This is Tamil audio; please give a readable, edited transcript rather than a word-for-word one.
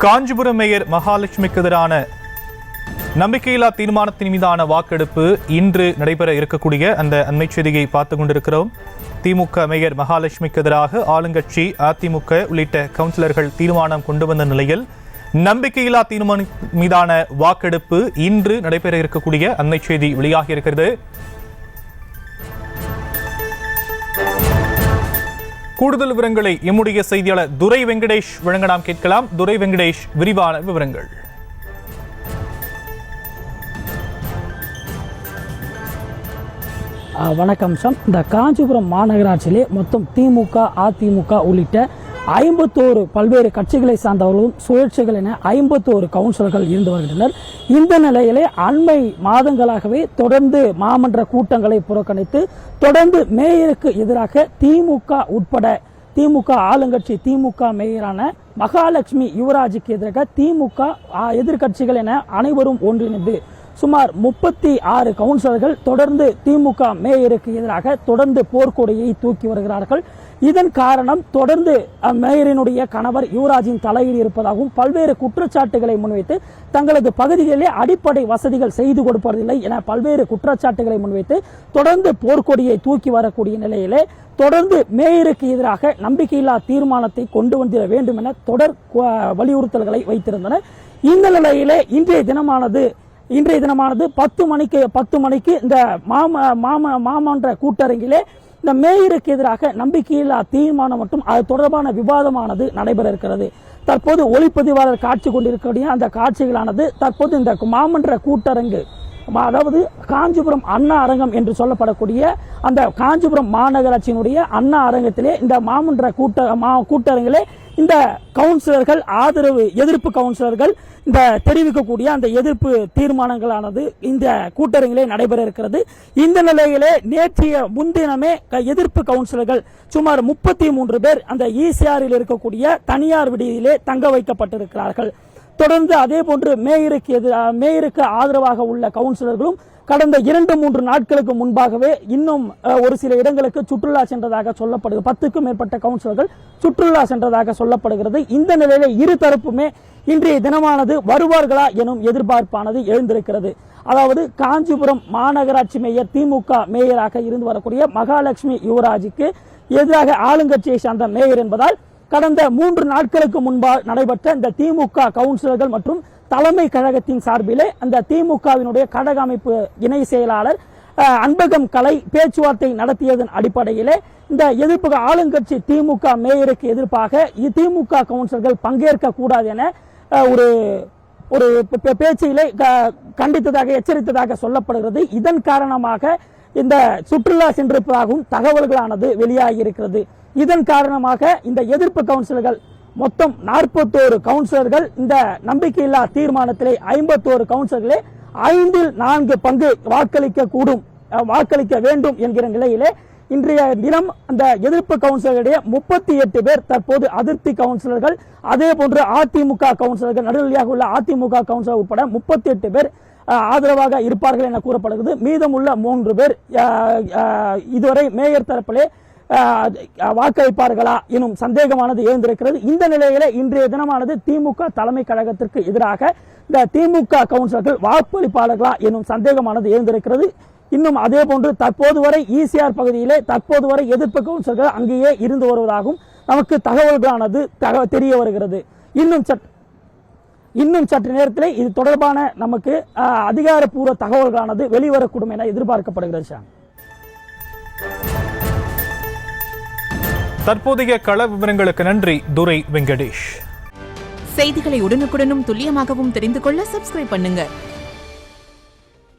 காஞ்சிபுரம் மேயர் மகாலட்சுமிக்கு எதிரான நம்பிக்கையில்லா தீர்மானத்தின் மீதான வாக்கெடுப்பு இன்று நடைபெற இருக்கக்கூடிய அந்த அண்மை செய்தியை பார்த்துக் கொண்டிருக்கிறோம். திமுக மேயர் மகாலட்சுமிக்கு எதிராக ஆளுங்கட்சி, அதிமுக உள்ளிட்ட கவுன்சிலர்கள் தீர்மானம் கொண்டு வந்த நிலையில் நம்பிக்கையில்லா தீர்மானம் மீதான வாக்கெடுப்பு இன்று நடைபெற இருக்கக்கூடிய அண்மை செய்தி வெளியாகி இருக்கிறது. கூடுதல் விவரங்களை எம்முடைய செய்தியாளர் துரை வெங்கடேஷ் வழங்க நாம் கேட்கலாம். துரை வெங்கடேஷ், விரிவான விவரங்கள். வணக்கம் சார். இந்த காஞ்சிபுரம் மாநகராட்சியிலே மொத்தம் திமுக, அதிமுக உள்ளிட்ட 51 பல்வேறு கட்சிகளை சார்ந்தவர்களும் சுழற்சிகள் என 51 கவுன்சிலர்கள் இருந்து வருகின்றனர். இந்த நிலையிலே அண்மை மாதங்களாகவே தொடர்ந்து மாமன்ற கூட்டங்களை புறக்கணித்து தொடர்ந்து மேயருக்கு எதிராக திமுக உட்பட திமுக ஆளுங்கட்சி, திமுக மேயரான மகாலட்சுமி யுவராஜுக்கு எதிராக திமுக எதிர்கட்சிகள் என அனைவரும் ஒன்றிணைந்து சுமார் 36 கவுன்சிலர்கள் தொடர்ந்து திமுக மேயருக்கு எதிராக தொடர்ந்து போர்க்கொடியை தூக்கி வருகிறார்கள். இதன் காரணம் தொடர்ந்து மேயரினுடைய கணவர் யுவராஜின் தலையீடு இருப்பதாகவும் பல்வேறு குற்றச்சாட்டுகளை முன்வைத்து தங்களது பகுதிகளிலே அடிப்படை வசதிகள் செய்து கொடுப்பதில்லை என பல்வேறு குற்றச்சாட்டுகளை முன்வைத்து தொடர்ந்து போர்க்கொடியை தூக்கி வரக்கூடிய நிலையிலே தொடர்ந்து மேயருக்கு எதிராக நம்பிக்கையில்லா தீர்மானத்தை கொண்டு வந்திட வேண்டும் என தொடர் வலியுறுத்தல்களை வைத்திருந்தனர். இந்த நிலையிலே இன்றைய தினமானது 10 மணிக்கு இந்த மாமன்ற கூட்டரங்கிலே இந்த மேயருக்கு எதிராக நம்பிக்கையில்லா தீர்மானம் மற்றும் அது தொடர்பான விவாதமானது நடைபெற இருக்கிறது. தற்போது ஒளிப்பதிவாளர் காட்சி கொண்டிருக்கக்கூடிய அந்த காட்சிகளானது தற்போது இந்த மாமன்ற கூட்டரங்கு, அதாவது காஞ்சிபுரம் அண்ணா அரங்கம் என்று சொல்லப்படக்கூடிய அந்த காஞ்சிபுரம் மாநகராட்சியினுடைய அண்ணா அரங்கத்திலே இந்த மாமன்ற கூட்டரங்கிலே இந்த கவுன்சிலர்கள் எதிர்ப்பு கவுன்சிலர்கள் இந்த தெரிவிக்கக்கூடிய அந்த எதிர்ப்பு தீர்மானங்களானது இந்த கூட்டரங்கிலே நடைபெற இருக்கிறது. இந்த நிலையிலே நேற்றைய முன்தினமே எதிர்ப்பு கவுன்சிலர்கள் சுமார் 33 பேர் அந்த ஈசிஆரில் இருக்கக்கூடிய தனியார் விடுதியிலே தங்க வைக்கப்பட்டிருக்கிறார்கள். தொடர்ந்து அதே போன்று மேயருக்கு ஆதரவாக உள்ள கவுன்சிலர்களும் கடந்த 2-3 நாட்களுக்கு முன்பாகவே இன்னும் ஒரு சில இடங்களுக்கு சுற்றுலா சென்றதாக சொல்லப்படுகிறது. 10க்கும் மேற்பட்ட கவுன்சிலர்கள் சுற்றுலா சென்றதாக சொல்லப்படுகிறது. இந்த நிலையில இரு தரப்புமே இன்றைய தினமானது வருவார்களா எனும் எதிர்பார்ப்பானது எழுந்திருக்கிறது. அதாவது காஞ்சிபுரம் மாநகராட்சி மேயர், திமுக மேயராக இருந்து வரக்கூடிய மகாலட்சுமி யுவராஜுக்கு எதிராக ஆளுங்கட்சியை சார்ந்த மேயர் என்பதால் கடந்த 3 நாட்களுக்கு முன்பாக நடைபெற்ற இந்த திமுக கவுன்சிலர்கள் மற்றும் தலைமை கழகத்தின் சார்பிலே அந்த திமுகவினுடைய கழக அமைப்பு இணை செயலாளர் அன்பகம் கலை பேச்சுவார்த்தை நடத்தியதன் அடிப்படையிலே இந்த எதிர்ப்பு ஆளுங்கட்சி திமுக மேயருக்கு எதிர்ப்பாக திமுக கவுன்சிலர்கள் பங்கேற்க கூடாது என ஒரு பேச்சிலே கண்டித்ததாக, எச்சரித்ததாக சொல்லப்படுகிறது. இதன் காரணமாக இந்த சுற்றுலா சென்றிருப்பதாகவும் தகவல்களானது வெளியாகி இருக்கிறது. இதன் காரணமாக இந்த எதிர்ப்பு கவுன்சிலர்கள் மொத்தம் 41 கவுன்சிலர்கள் இந்த நம்பிக்கையில்லா தீர்மானத்திலே 51 கவுன்சிலர்களே 4 பங்கு வாக்களிக்க வேண்டும் என்கிற நிலையிலே இன்றைய தினம் அந்த எதிர்ப்பு கவுன்சிலர்களுடைய 38 பேர் தற்போது அதிருப்தி கவுன்சிலர்கள், அதே போன்று அதிமுக கவுன்சிலர்கள், நடுநிலையாக உள்ள அதிமுக கவுன்சிலர் உட்பட 38 பேர் ஆதரவாக இருப்பார்கள் என கூறப்படுகிறது. மீதமுள்ள 3 பேர் இதுவரை மேயர் தரப்பிலே வாக்களிப்பார்களா எனும் சந்தேகமானது எழுந்திருக்கிறது. இந்த நிலையில இன்றைய தினமானது திமுக தலைமை கழகத்திற்கு எதிராக இந்த திமுக கவுன்சிலர்கள் வாக்களிப்பாளர்களா எனும் சந்தேகமானது எழுந்திருக்கிறது. இன்னும் அதே போன்று தற்போது வரை ஈசிஆர் பகுதியிலே தற்போது வரை எதிர்ப்பு கவுன்சிலர்கள் அங்கேயே இருந்து வருவதாகவும் நமக்கு தகவல்களானது தெரிய வருகிறது. இன்னும் சற்று நேரத்தில் இது தொடர்பான நமக்கு அதிகாரப்பூர்வ தகவல்களானது வெளிவரக்கூடும் என எதிர்பார்க்கப்படுகிறது. தற்போதைய கள விவரங்களுக்கு நன்றி துரை வெங்கடேஷ். செய்திகளை உடனுக்குடனும் துல்லியமாகவும் தெரிந்து கொள்ள சப்ஸ்கிரைப் பண்ணுங்க.